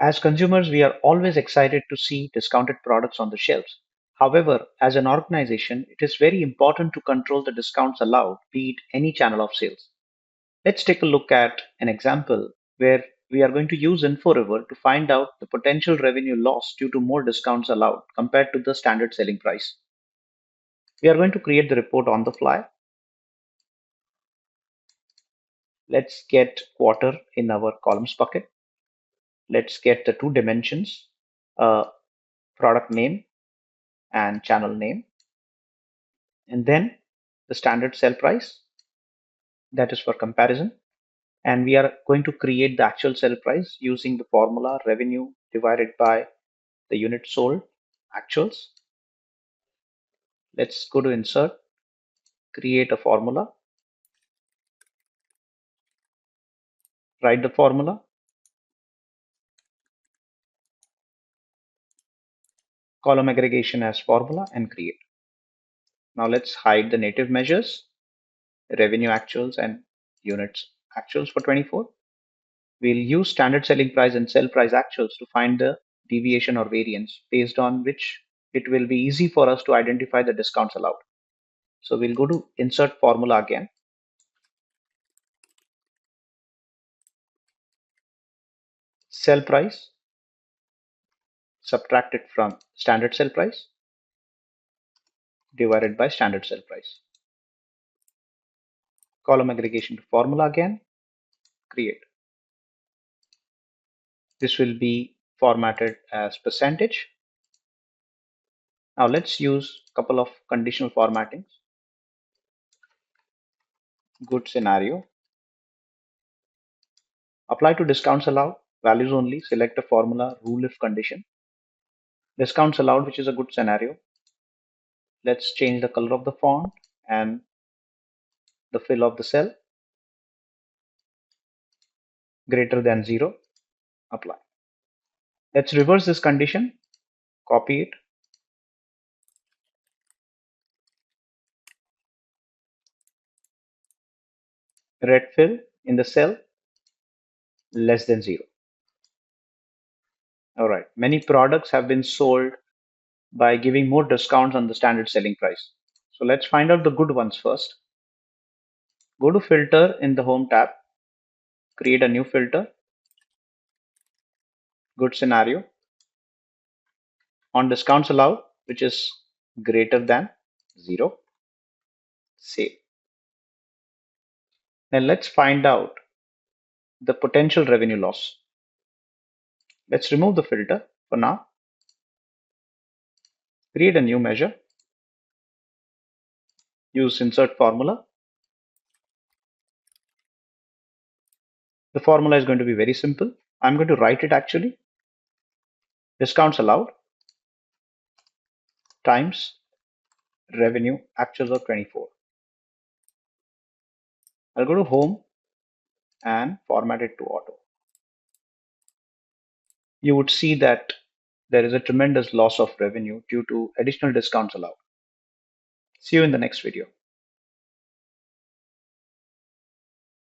As consumers, we are always excited to see discounted products on the shelves. However, as an organization, it is very important to control the discounts allowed, be it any channel of sales. Let's take a look at an example where we are going to use InfoRiver to find out the potential revenue loss due to more discounts allowed compared to the standard selling price. We are going to create the report on the fly. Let's get quarter in our columns bucket. Let's get the two dimensions, product name and channel name, and then the standard sell price, that is for comparison. And we are going to create the actual sell price using the formula revenue divided by the unit sold actuals. Let's go to insert, create a formula, write the formula, column aggregation as formula, and create. Now let's hide the native measures, revenue actuals and units actuals for 24. We'll use standard selling price and sell price actuals to find the deviation or variance based on which it will be easy for us to identify the discounts allowed. So we'll go to insert formula again. Sell price, subtract it from standard sell price, divided by standard sell price. Column aggregation to formula again, create. This will be formatted as percentage. Now let's use a couple of conditional formattings. Good scenario. Apply to discounts allowed, values only, select a formula, rule if condition. Discounts allowed, which is a good scenario. Let's change the color of the font and the fill of the cell. Greater than 0, apply. Let's reverse this condition, copy it. Red fill in the cell, less than 0. All right, many products have been sold by giving more discounts on the standard selling price. So let's find out the good ones first. Go to filter in the home tab, create a new filter, good scenario. On discounts allowed, which is greater than 0, save. Then let's find out the potential revenue loss. Let's remove the filter for now. Create a new measure. Use insert formula. The formula is going to be very simple. I'm going to write it actually. Discounts allowed times revenue actuals of 24. I'll go to home and format it to auto. You would see that there is a tremendous loss of revenue due to additional discounts allowed. See you in the next video.